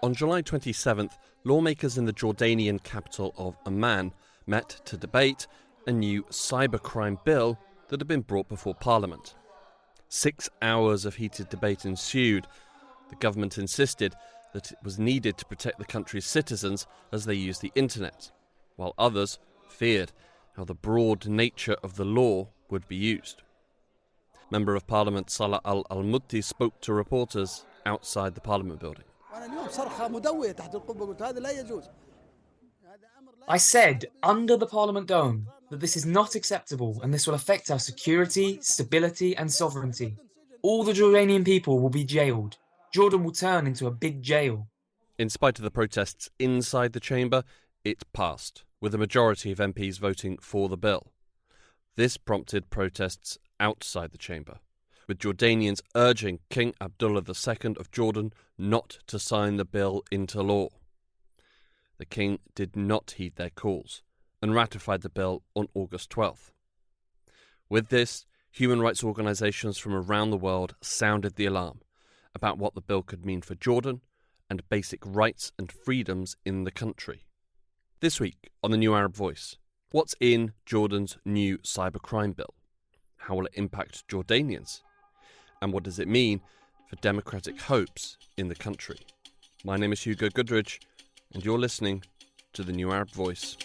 On July 27th, lawmakers in the Jordanian capital of Amman met to debate a new cybercrime bill that had been brought before Parliament. 6 hours of heated debate ensued. The government insisted that it was needed to protect the country's citizens as they used the internet, while others feared how the broad nature of the law would be used. Member of Parliament Salah Al-Mutti spoke to reporters outside the Parliament building. I said under the Parliament dome that this is not acceptable and this will affect our security, stability and sovereignty. All the Jordanian people will be jailed. Jordan will turn into a big jail. In spite of the protests inside the chamber, it passed, with a majority of MPs voting for the bill. This prompted protests outside the chamber, with Jordanians urging King Abdullah II of Jordan not to sign the bill into law. The king did not heed their calls and ratified the bill on August 12th. With this, human rights organisations from around the world sounded the alarm about what the bill could mean for Jordan and basic rights and freedoms in the country. This week on the New Arab Voice, what's in Jordan's new cybercrime bill? How will it impact Jordanians? And what does it mean for democratic hopes in the country? My name is Hugo Goodridge, and you're listening to the New Arab Voice.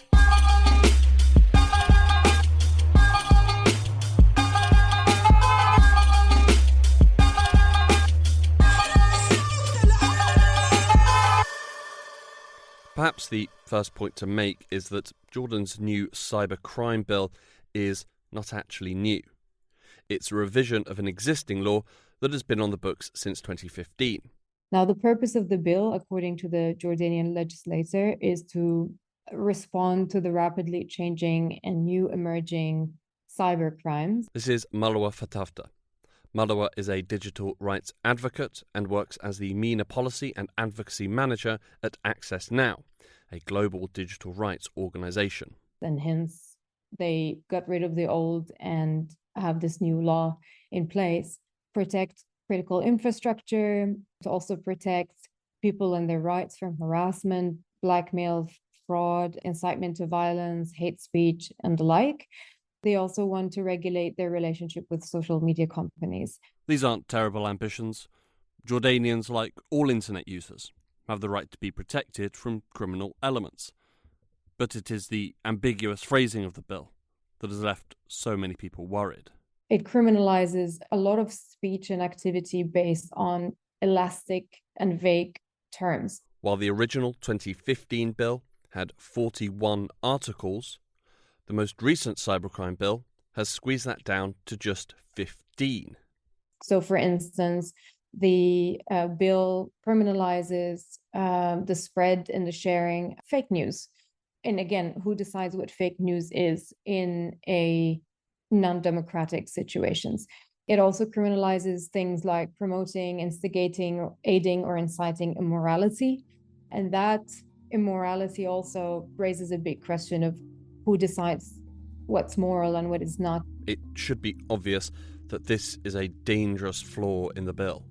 Perhaps the first point to make is that Jordan's new cybercrime bill is not actually new. It's a revision of an existing law that has been on the books since 2015. Now, the purpose of the bill, according to the Jordanian legislator, is to respond to the rapidly changing and new emerging cyber crimes. This is Marwa Fatafta. Marwa is a digital rights advocate and works as the MENA Policy and Advocacy Manager at Access Now, a global digital rights organisation. And hence, they got rid of the old and have this new law in place, protect critical infrastructure, to also protect people and their rights from harassment, blackmail, fraud, incitement to violence, hate speech, and the like. They also want to regulate their relationship with social media companies. These aren't terrible ambitions. Jordanians, like all internet users, have the right to be protected from criminal elements. But it is the ambiguous phrasing of the bill that has left so many people worried. It criminalizes a lot of speech and activity based on elastic and vague terms. While the original 2015 bill had 41 articles, the most recent cybercrime bill has squeezed that down to just 15. So, for instance, the bill criminalizes the spread and the sharing of fake news. And again, who decides what fake news is in a non-democratic situations? It also criminalizes things like promoting, instigating, aiding, or inciting immorality. And that immorality also raises a big question of who decides what's moral and what is not. It should be obvious that this is a dangerous flaw in the bill.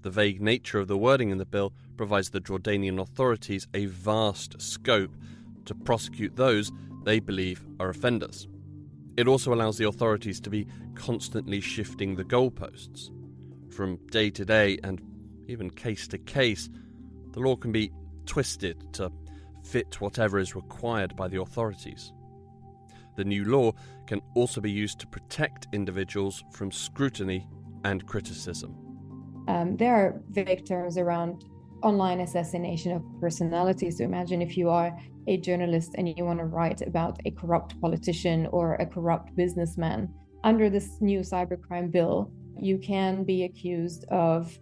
The vague nature of the wording in the bill provides the Jordanian authorities a vast scope to prosecute those they believe are offenders. It also allows the authorities to be constantly shifting the goalposts. From day to day and even case to case, the law can be twisted to fit whatever is required by the authorities. The new law can also be used to protect individuals from scrutiny and criticism. There are vague terms around online assassination of personalities. So imagine if you are a journalist and you want to write about a corrupt politician or a corrupt businessman. Under this new cybercrime bill, you can be accused of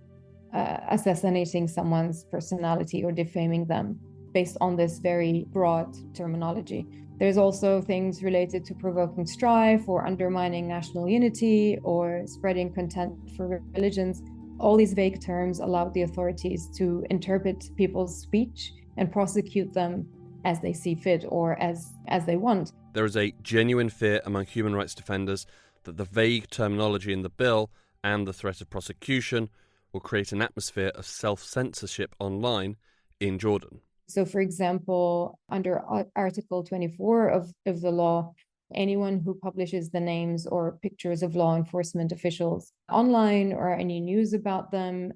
assassinating someone's personality or defaming them based on this very broad terminology. There's also things related to provoking strife or undermining national unity or spreading contempt for religions. All these vague terms allow the authorities to interpret people's speech and prosecute them as they see fit or as they want. There is a genuine fear among human rights defenders that the vague terminology in the bill and the threat of prosecution will create an atmosphere of self-censorship online in Jordan. So, for example, under Article 24 of the law, anyone who publishes the names or pictures of law enforcement officials online or any news about them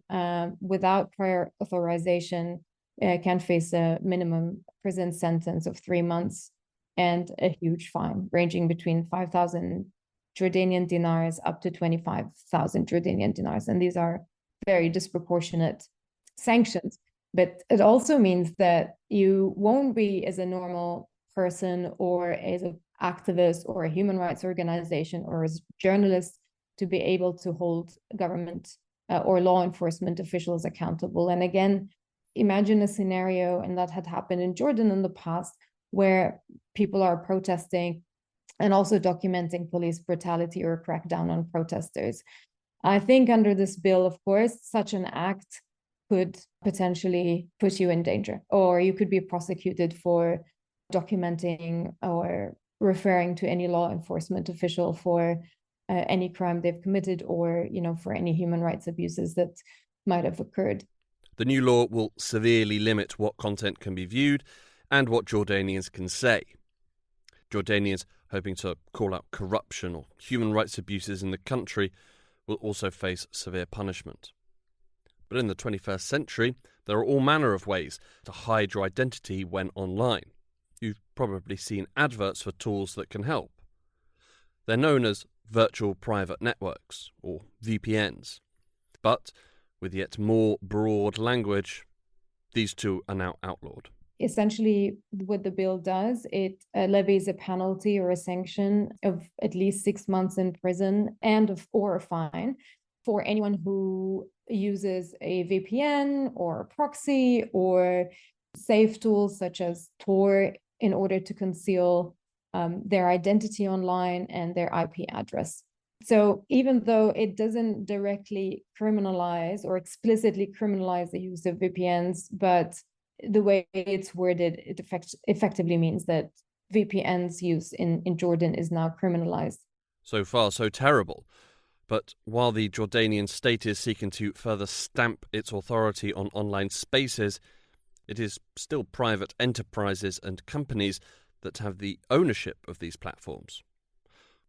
without prior authorization can face a minimum prison sentence of 3 months and a huge fine ranging between 5,000 Jordanian dinars up to 25,000 Jordanian dinars. And these are very disproportionate sanctions. But it also means that you won't be, as a normal person or as an activist or a human rights organization or as a journalist, to be able to hold government or law enforcement officials accountable. And again, imagine a scenario, and that had happened in Jordan in the past, where people are protesting and also documenting police brutality or crackdown on protesters. I think under this bill, of course, such an act could potentially put you in danger, or you could be prosecuted for documenting or referring to any law enforcement official for any crime they've committed, or, for any human rights abuses that might have occurred. The new law will severely limit what content can be viewed and what Jordanians can say. Jordanians hoping to call out corruption or human rights abuses in the country will also face severe punishment. But in the 21st century, there are all manner of ways to hide your identity when online. You've probably seen adverts for tools that can help. They're known as virtual private networks, or VPNs. But with yet more broad language, these two are now outlawed. Essentially, what the bill does, it levies a penalty or a sanction of at least 6 months in prison or a fine for anyone who uses a VPN or a proxy or safe tools such as Tor in order to conceal their identity online and their IP address. So even though it doesn't directly criminalize or explicitly criminalize the use of VPNs, but the way it's worded, it effectively means that VPN's use in Jordan is now criminalized. So far, so terrible. But while the Jordanian state is seeking to further stamp its authority on online spaces, it is still private enterprises and companies that have the ownership of these platforms.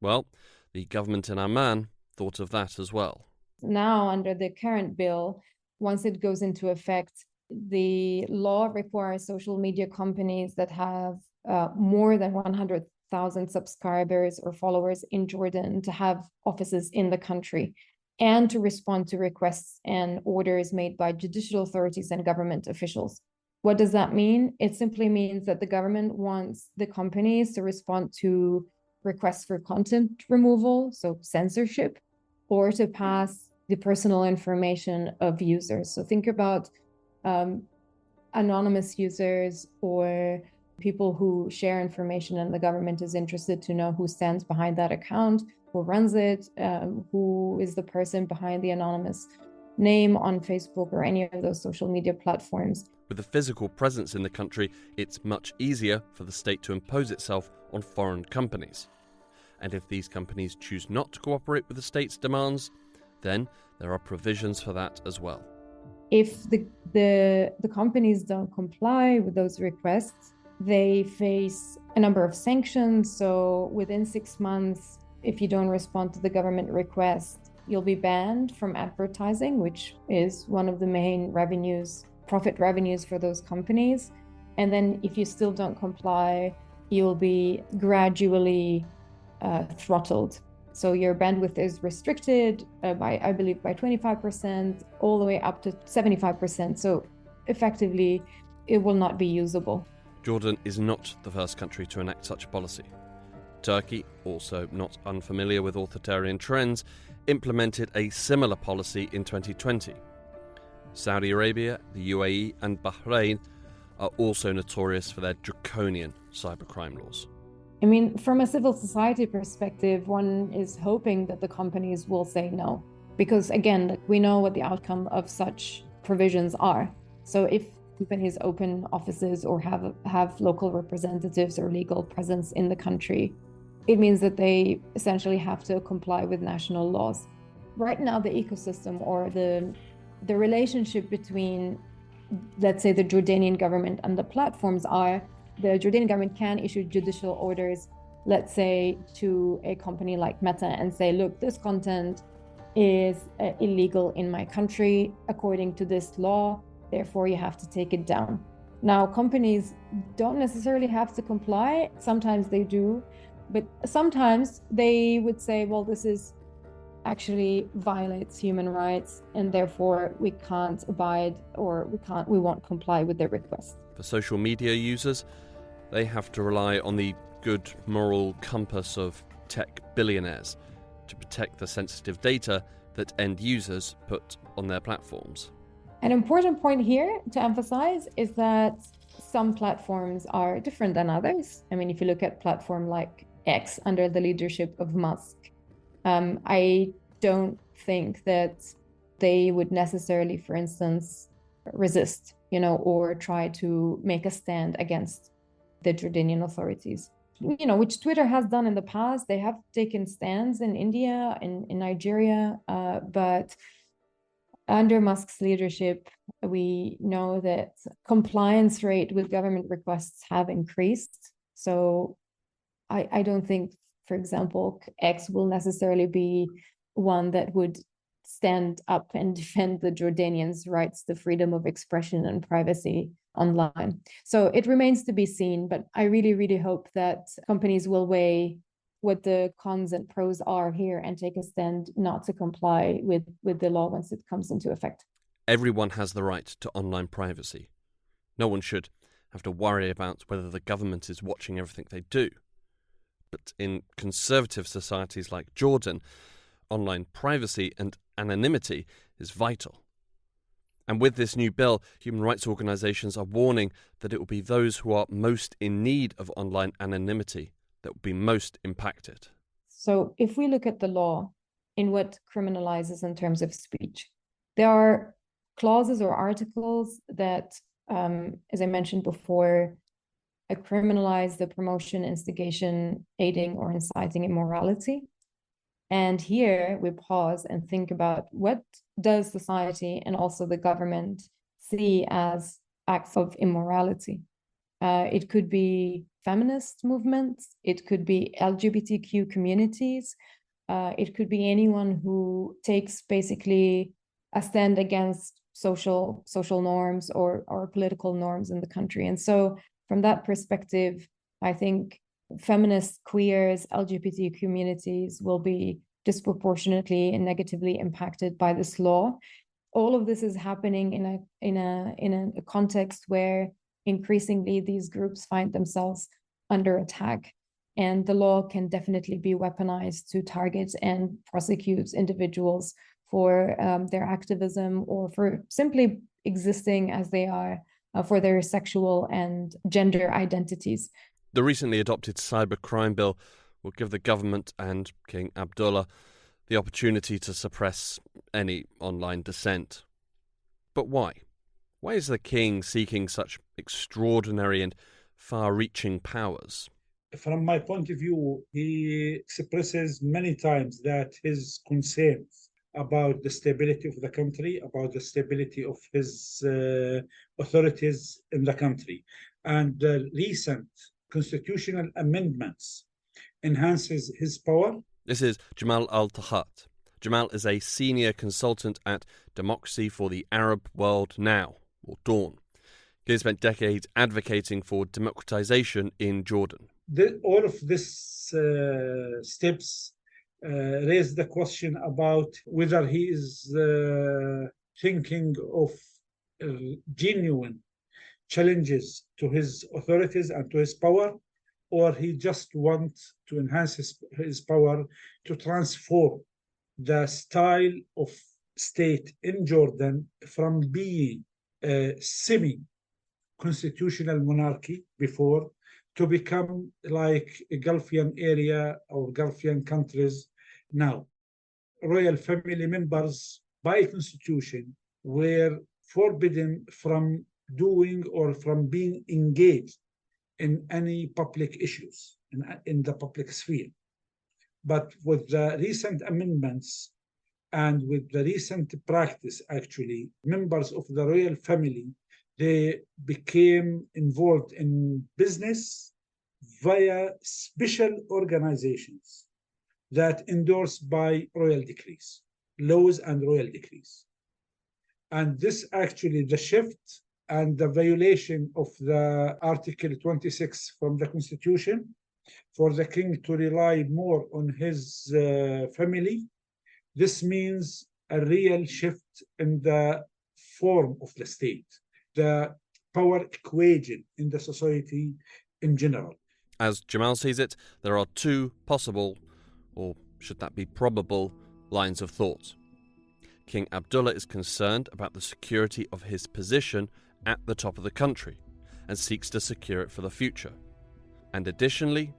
Well, the government in Amman thought of that as well. Now, under the current bill, once it goes into effect, the law requires social media companies that have more than 100,000 subscribers or followers in Jordan to have offices in the country and to respond to requests and orders made by judicial authorities and government officials. What does that mean? It simply means that the government wants the companies to respond to requests for content removal, so censorship, or to pass the personal information of users. So think about anonymous users or people who share information and the government is interested to know who stands behind that account, who runs it, who is the person behind the anonymous name on Facebook or any of those social media platforms. With a physical presence in the country, it's much easier for the state to impose itself on foreign companies. And if these companies choose not to cooperate with the state's demands, then there are provisions for that as well. If the companies don't comply with those requests, they face a number of sanctions. So within 6 months, if you don't respond to the government request, you'll be banned from advertising, which is one of the main profit revenues for those companies. And then if you still don't comply, you'll be gradually throttled. So your bandwidth is restricted by 25%, all the way up to 75%. So effectively, it will not be usable. Jordan is not the first country to enact such a policy. Turkey, also not unfamiliar with authoritarian trends, implemented a similar policy in 2020. Saudi Arabia, the UAE, and Bahrain are also notorious for their draconian cybercrime laws. I mean, from a civil society perspective, one is hoping that the companies will say no, because again, we know what the outcome of such provisions are. So if companies open offices or have local representatives or legal presence in the country, it means that they essentially have to comply with national laws. Right now, the ecosystem or the relationship between let's say, the Jordanian government and the platforms are, the Jordanian government can issue judicial orders, let's say, to a company like Meta and say, look, this content is illegal in my country according to this law, therefore you have to take it down. Now, companies don't necessarily have to comply. Sometimes they do, but sometimes they would say, well, this is actually violates human rights and therefore we can't abide, or we won't comply with their request. For social media users, they have to rely on the good moral compass of tech billionaires to protect the sensitive data that end users put on their platforms. An important point here to emphasize is that some platforms are different than others. I mean, if you look at platform like X under the leadership of Musk, I don't think that they would necessarily, for instance, resist, or try to make a stand against the Jordanian authorities. Which Twitter has done in the past. They have taken stands in India, in Nigeria, but under Musk's leadership, we know that compliance rate with government requests have increased. So I don't think, for example, X will necessarily be one that would stand up and defend the Jordanians' rights to freedom of expression and privacy online. So it remains to be seen, but I really, really hope that companies will weigh what the cons and pros are here and take a stand not to comply with the law once it comes into effect. Everyone has the right to online privacy. No one should have to worry about whether the government is watching everything they do. But in conservative societies like Jordan, online privacy and anonymity is vital. And with this new bill, human rights organisations are warning that it will be those who are most in need of online anonymity that will be most impacted. So if we look at the law in what criminalizes in terms of speech, there are clauses or articles that, as I mentioned before, criminalize the promotion, instigation, aiding, or inciting immorality. And here we pause and think about, what does society and also the government see as acts of immorality? It could be feminist movements, it could be LGBTQ communities, it could be anyone who takes basically a stand against social norms or political norms in the country. And so from that perspective, I think feminists, queers, LGBT communities will be disproportionately and negatively impacted by this law. All of this is happening in a context where increasingly these groups find themselves under attack, and the law can definitely be weaponized to target and prosecute individuals for their activism or for simply existing as they are, for their sexual and gender identities. The recently adopted cybercrime bill will give the government and King Abdullah the opportunity to suppress any online dissent. But why? Why is the king seeking such extraordinary and far-reaching powers? From my point of view, he expresses many times that his concerns about the stability of the country, about the stability of his authorities in the country. And the recent constitutional amendments enhances his power. This is Jamal Al-Tahat. Jamal is a senior consultant at Democracy for the Arab World Now, or Dawn. He has spent decades advocating for democratization in Jordan. All of these steps raise the question about whether he is thinking of genuine challenges to his authorities and to his power, or he just wants to enhance his power to transform the style of state in Jordan from being a semi-constitutional monarchy before to become like a Gulfian area or Gulfian countries now. Royal family members by constitution were forbidden from doing or from being engaged in any public issues in the public sphere. But with the recent amendments and with the recent practice, actually, members of the royal family They became involved in business via special organizations that endorsed by royal decrees, laws and royal decrees. And this actually, the shift and the violation of the Article 26 from the Constitution for the king to rely more on his family, this means a real shift in the form of the state, the power equation in the society in general. As Jamal sees it, there are two possible, or should that be probable, lines of thought. King Abdullah is concerned about the security of his position at the top of the country and seeks to secure it for the future. And additionally,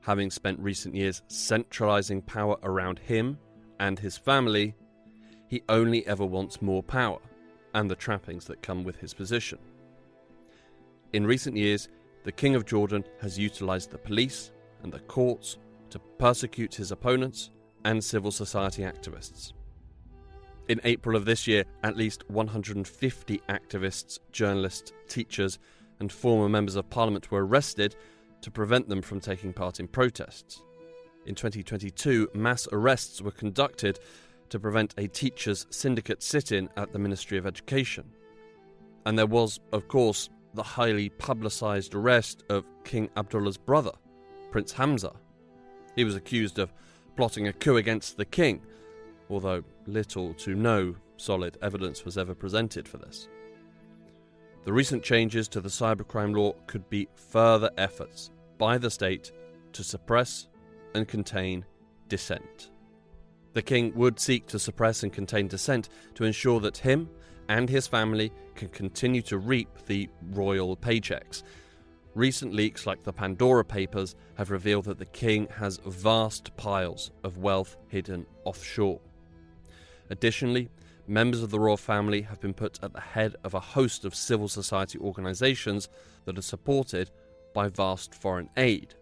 having spent recent years centralising power around him and his family, he only ever wants more power and the trappings that come with his position. In recent years, the King of Jordan has utilised the police and the courts to persecute his opponents and civil society activists. In April of this year, at least 150 activists, journalists, teachers, and former members of parliament were arrested to prevent them from taking part in protests. In 2022, mass arrests were conducted to prevent a teachers' syndicate sit-in at the Ministry of Education. And there was, of course, the highly publicised arrest of King Abdullah's brother, Prince Hamza. He was accused of plotting a coup against the king, although little to no solid evidence was ever presented for this. The recent changes to the cybercrime law could be further efforts by the state to suppress and contain dissent. The king would seek to suppress and contain dissent to ensure that him and his family can continue to reap the royal paychecks. Recent leaks like the Pandora Papers have revealed that the king has vast piles of wealth hidden offshore. Additionally, members of the royal family have been put at the head of a host of civil society organisations that are supported by vast foreign aid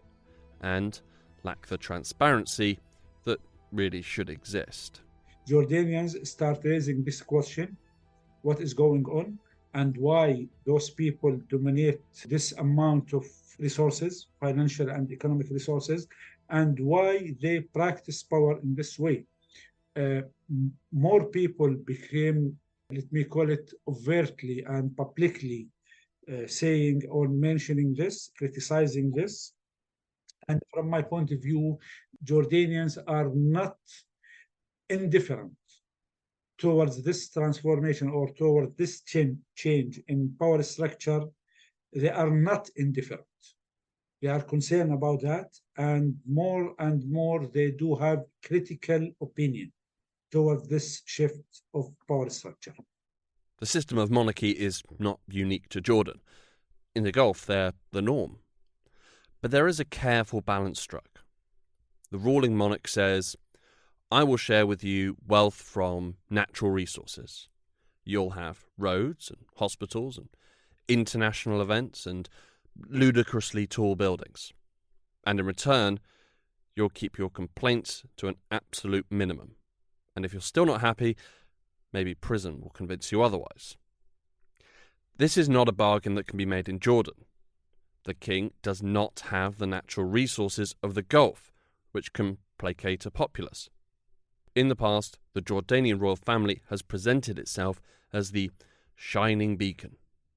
and lack the transparency that really should exist. Jordanians start raising this question: what is going on and why those people dominate this amount of resources, financial and economic resources, and why they practice power in this way. More people became, let me call it, overtly and publicly saying or mentioning this, criticizing this. And from my point of view, Jordanians are not indifferent towards this transformation or towards this change in power structure. They are not indifferent. They are concerned about that, and more they do have critical opinion towards this shift of power structure. The system of monarchy is not unique to Jordan. In the Gulf, they're the norm. But there is a careful balance struck. The ruling monarch says, I will share with you wealth from natural resources. You'll have roads and hospitals and international events and ludicrously tall buildings. And in return, you'll keep your complaints to an absolute minimum. And if you're still not happy, maybe prison will convince you otherwise. This is not a bargain that can be made in Jordan. The king does not have the natural resources of the Gulf, which can placate a populace. In the past, the Jordanian royal family has presented itself as the shining beacon,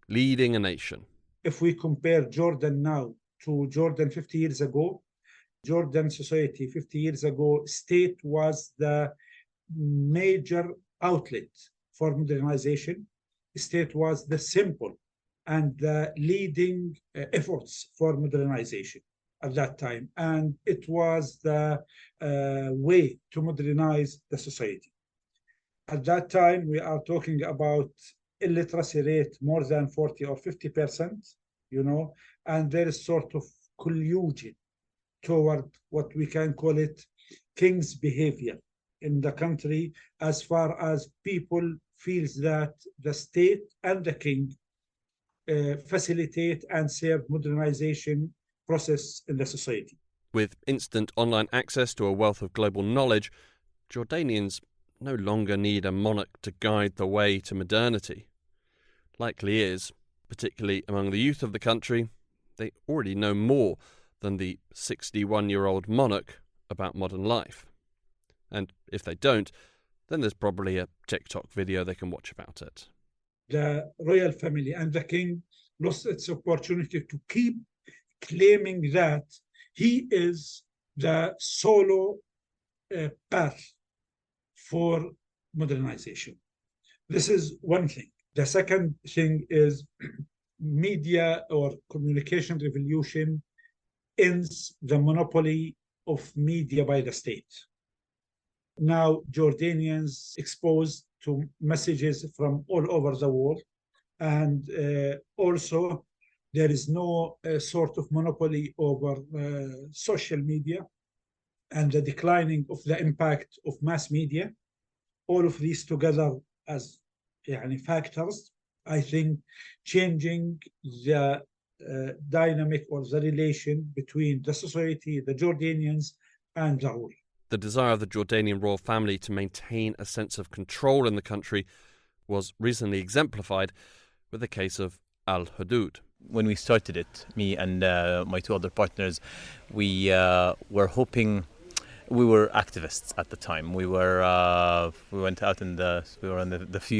leading a nation. If we compare Jordan now to Jordan 50 years ago, Jordan society 50 years ago, state was the major outlet for modernization. State was the symbol and the leading efforts for modernization at that time. And it was the way to modernize the society. At that time, we are talking about illiteracy rate more than 40 or 50%, and there is sort of collusion toward what we can call it king's behavior in the country, as far as people feels that the state and the king facilitate and serve modernization process in the society. With instant online access to a wealth of global knowledge, Jordanians no longer need a monarch to guide the way to modernity. Likely is, particularly among the youth of the country, they already know more than the 61-year-old monarch about modern life. And if they don't, then there's probably a TikTok video they can watch about it. The royal family and the king lost its opportunity to keep claiming that he is the solo path for modernization. This is one thing. The second thing is media or communication revolution ends the monopoly of media by the state. Now Jordanians exposed to messages from all over the world, and also there is no sort of monopoly over social media and the declining of the impact of mass media. All of these together as factors, I think, changing the dynamic or the relation between the society, the Jordanians, and the rule. The desire of the Jordanian royal family to maintain a sense of control in the country was recently exemplified with the case of Al-Hudud. When we started it, me and my two other partners, we were hoping. We were activists at the time. We went out we were on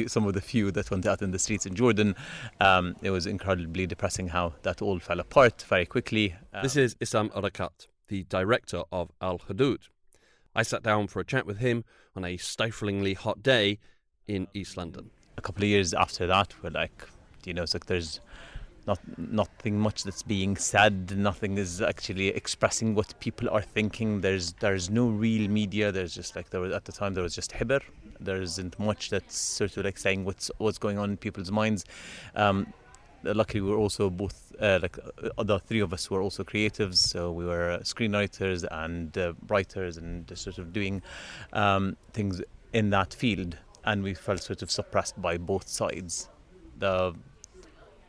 some of the few that went out in the streets in Jordan. It was incredibly depressing how that all fell apart very quickly. This is Issam Arakat, the director of Al-Hudud. I sat down for a chat with him on a stiflingly hot day in East London. A couple of years after that, we're like, it's like there's nothing much that's being said. Nothing is actually expressing what people are thinking. There's no real media. There's just at the time there was just Hibr. There isn't much that's sort of like saying what's going on in people's minds. Luckily, we were also both the three of us were also creatives, so we were screenwriters and writers and just sort of doing things in that field, and we felt sort of suppressed by both sides. The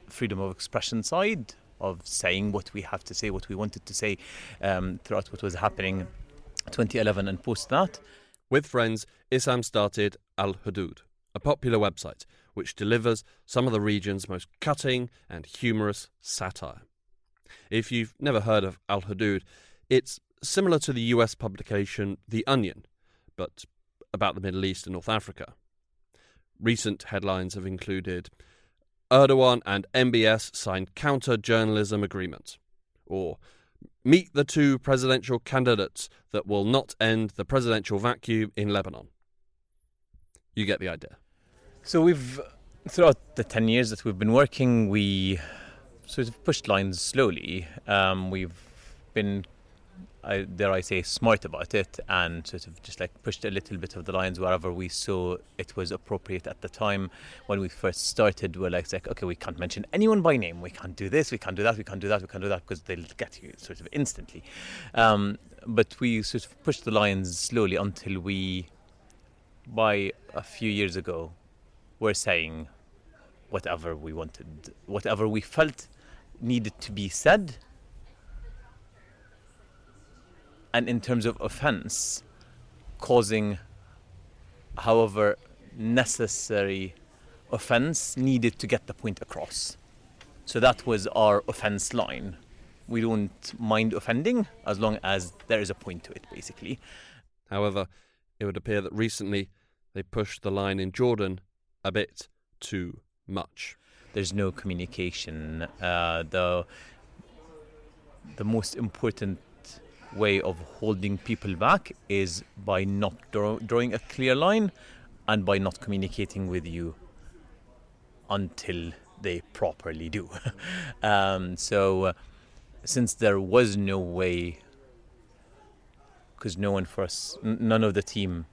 freedom of expression side of saying what we have to say, what we wanted to say throughout what was happening 2011 and post that. With friends, Issam started Al-Hudud, a popular website which delivers some of the region's most cutting and humorous satire. If you've never heard of Al-Hudud, it's similar to the US publication The Onion, but about the Middle East and North Africa. Recent headlines have included Erdogan and MBS signed counter-journalism agreement, or meet the two presidential candidates that will not end the presidential vacuum in Lebanon. You get the idea. So throughout the 10 years that we've been working, we sort of pushed lines slowly. We've been, dare I say, smart about it, and sort of just pushed a little bit of the lines wherever we saw it was appropriate at the time. When we first started, we're like, okay, we can't mention anyone by name. We can't do this, we can't do that, we can't do that, we can't do that, because they'll get you sort of instantly. But we sort of pushed the lines slowly until we, by a few years ago, were saying whatever we wanted, whatever we felt needed to be said. And in terms of offence, causing however necessary offence needed to get the point across. So that was our offence line. We don't mind offending as long as there is a point to it, basically. However, it would appear that recently they pushed the line in Jordan a bit too much. There's no communication. The most important way of holding people back is by not drawing a clear line and by not communicating with you until they properly do. So since there was no way, because none of the team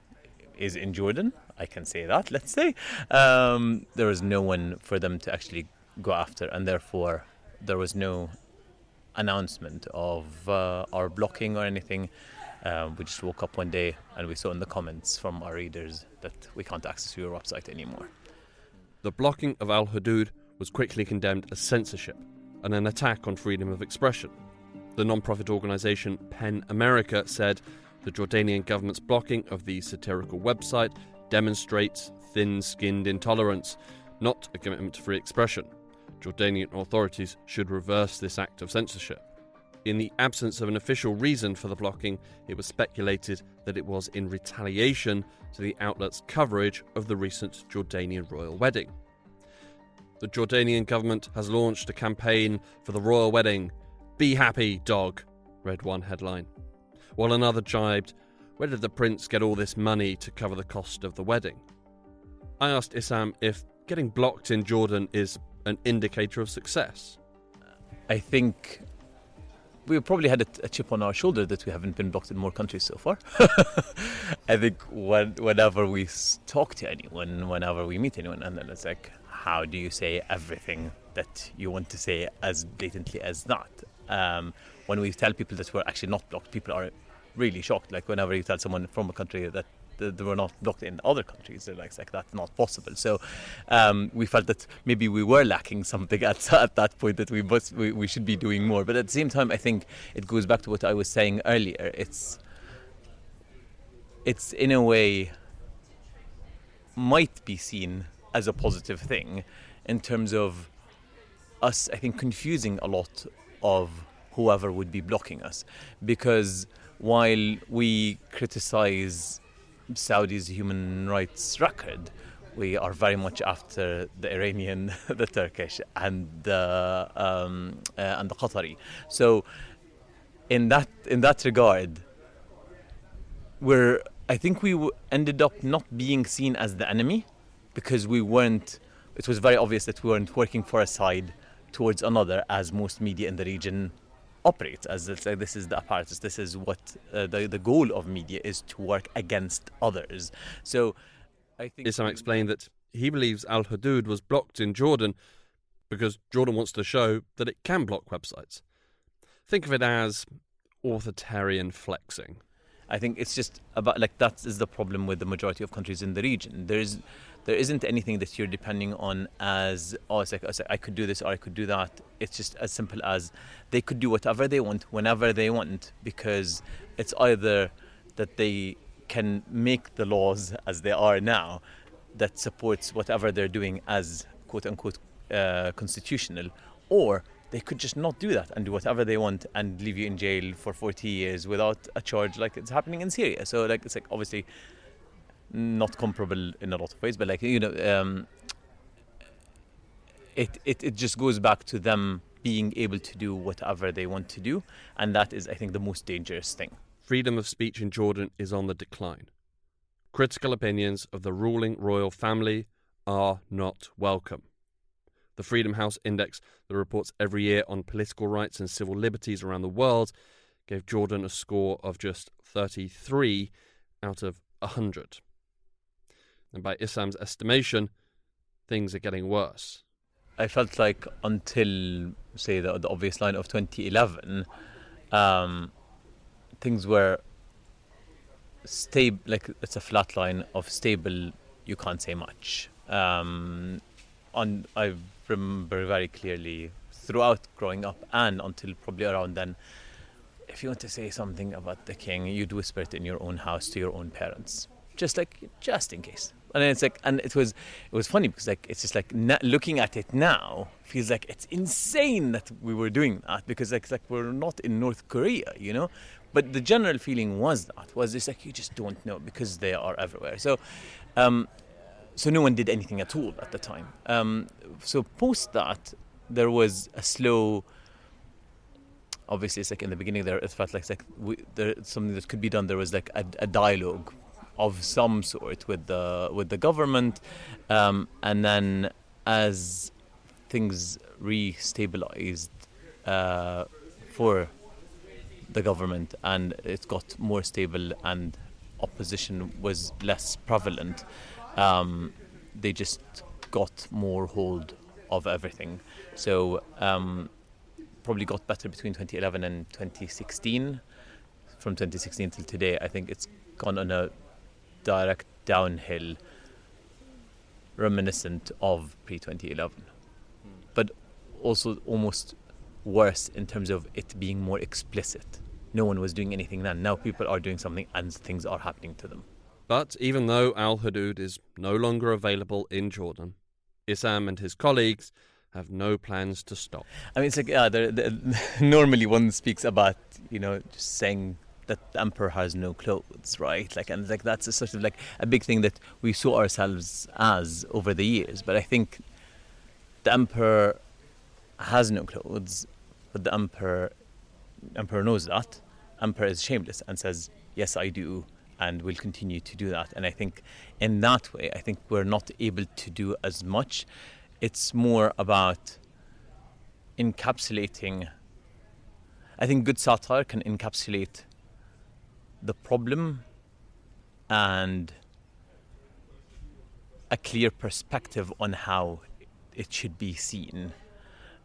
is in Jordan, I can say that, let's say, there was no one for them to actually go after, and therefore there was no announcement of our blocking or anything. We just woke up one day and we saw in the comments from our readers that we can't access your website anymore. The blocking of Al-Hudud was quickly condemned as censorship and an attack on freedom of expression. The non-profit organisation PEN America said the Jordanian government's blocking of the satirical website demonstrates thin-skinned intolerance, not a commitment to free expression. Jordanian authorities should reverse this act of censorship. In the absence of an official reason for the blocking, it was speculated that it was in retaliation to the outlet's coverage of the recent Jordanian royal wedding. The Jordanian government has launched a campaign for the royal wedding. "Be happy, dog," read one headline. While another jibed, "Where did the prince get all this money to cover the cost of the wedding?" I asked Issam if getting blocked in Jordan is an indicator of success. I think we probably had a chip on our shoulder that we haven't been blocked in more countries so far. I think whenever we talk to anyone, whenever we meet anyone, and then it's like, how do you say everything that you want to say as blatantly as that? When we tell people that we're actually not blocked, people are really shocked. Like whenever you tell someone from a country that they were not blocked in other countries, they're like that's not possible. So we felt that maybe we were lacking something at that point, that we should be doing more. But at the same time, I think it goes back to what I was saying earlier. It's in a way might be seen as a positive thing in terms of us, I think, confusing a lot of whoever would be blocking us. Because while we criticize Saudi's human rights record, we are very much after the Iranian, the Turkish, and the Qatari. So, in that regard, I think we ended up not being seen as the enemy, because we weren't. It was very obvious that we weren't working for a side towards another, as most media in the region operates, as it's like this is the apparatus, this is what the goal of media is, to work against others. So I think Issam explained that he believes Al Hudud was blocked in Jordan because Jordan wants to show that it can block websites. Think of it as authoritarian flexing. I think it's just about, like, that is the problem with the majority of countries in the region. There isn't anything that you're depending on as, it's like I could do this or I could do that. It's just as simple as they could do whatever they want, whenever they want, because it's either that they can make the laws as they are now that supports whatever they're doing as quote-unquote constitutional, or they could just not do that and do whatever they want and leave you in jail for 40 years without a charge, like it's happening in Syria. So like it's like obviously not comparable in a lot of ways, but like, you know, it just goes back to them being able to do whatever they want to do, and that is, I think, the most dangerous thing. Freedom of speech in Jordan is on the decline. Critical opinions of the ruling royal family are not welcome. The Freedom House Index, that reports every year on political rights and civil liberties around the world, gave Jordan a score of just 33 out of 100. And by Issam's estimation, things are getting worse. I felt like until, say, the obvious line of 2011, things were stable. Like, it's a flat line of stable, you can't say much. I remember very clearly throughout growing up and until probably around then, if you want to say something about the king, you'd whisper it in your own house to your own parents, just in case. And then it's like, and it was funny because like it's just like looking at it now feels like it's insane that we were doing that, because like we're not in North Korea, you know. But the general feeling was just like you just don't know because they are everywhere. So no one did anything at all at the time. So post that, there was a slow. Obviously, it's like in the beginning there, it felt like there something that could be done. There was like a dialogue of some sort with the government, and then as things re-stabilized for the government and it got more stable and opposition was less prevalent, they just got more hold of everything. So probably got better between 2011 and 2016. From 2016 till today, I think it's gone on a direct downhill reminiscent of pre-2011, but also almost worse in terms of it being more explicit. No one was doing anything then. Now people are doing something and things are happening to them. But even though Al Hudud is no longer available in Jordan, Issam and his colleagues have no plans to stop. I mean, it's like normally one speaks about, just saying that the emperor has no clothes, right? And that's a sort of a big thing that we saw ourselves as over the years. But I think the emperor has no clothes, but the emperor knows that. Emperor is shameless and says, yes, I do, and will continue to do that. And I think in that way, we're not able to do as much. It's more about encapsulating. I think good satire can encapsulate the problem and a clear perspective on how it should be seen.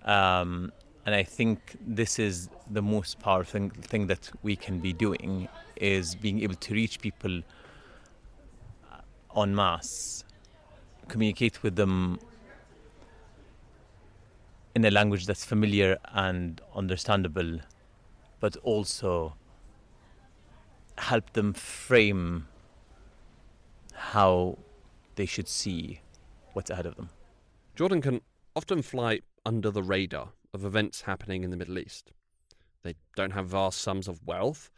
And I think this is the most powerful thing that we can be doing, is being able to reach people en masse, communicate with them in a language that's familiar and understandable, but also help them frame how they should see what's ahead of them. Jordan can often fly under the radar of events happening in the Middle East. They don't have vast sums of wealth.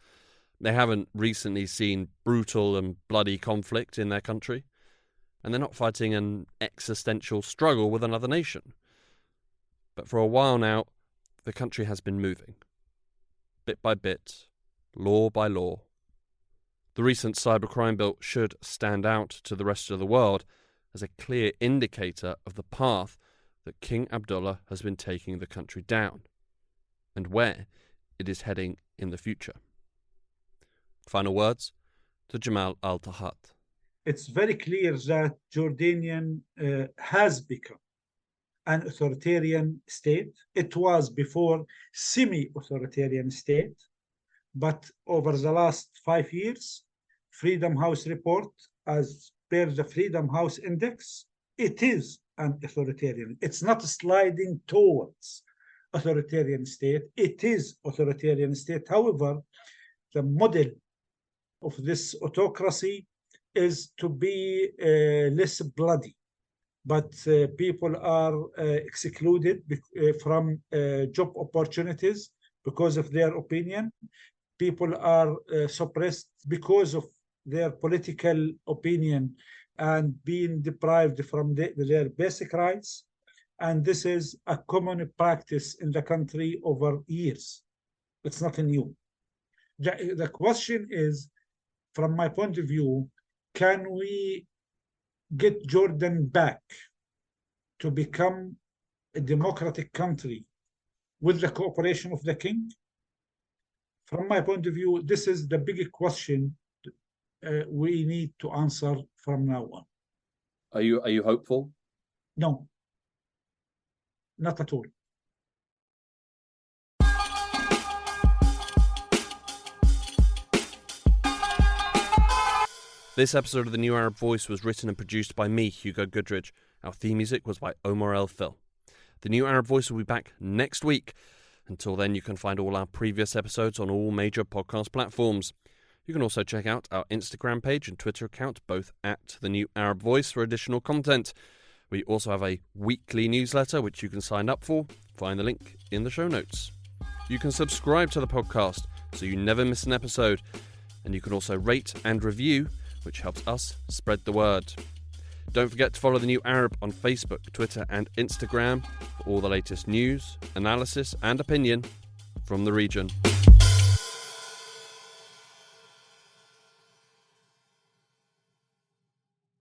They haven't recently seen brutal and bloody conflict in their country. And they're not fighting an existential struggle with another nation. But for a while now, the country has been moving. Bit by bit, law by law. The recent cybercrime bill should stand out to the rest of the world as a clear indicator of the path that King Abdullah has been taking the country down, and where it is heading in the future. Final words to Jamal Al-Tahat. It's very clear that Jordanian has become an authoritarian state. It was before semi-authoritarian state, but over the last 5 years, Freedom House report, as per the Freedom House Index, it is an authoritarian. It's not sliding towards authoritarian state. It is authoritarian state. However, the model of this autocracy is to be less bloody, but people are excluded from job opportunities because of their opinion. People are suppressed because of their political opinion and being deprived from their basic rights. And this is a common practice in the country over years. It's not new. The question is, from my point of view, can we get Jordan back to become a democratic country with the cooperation of the king? From my point of view, this is the big question we need to answer from now on. Are you hopeful? No, not at all. This episode of The New Arab Voice was written and produced by me, Hugo Goodridge. Our theme music was by Omar El Phil. The New Arab Voice will be back next week. Until then, you can find all our previous episodes on all major podcast platforms. You can also check out our Instagram page and Twitter account, both at The New Arab Voice, for additional content. We also have a weekly newsletter, which you can sign up for. Find the link in the show notes. You can subscribe to the podcast so you never miss an episode. And you can also rate and review, which helps us spread the word. Don't forget to follow The New Arab on Facebook, Twitter and Instagram for all the latest news, analysis and opinion from the region.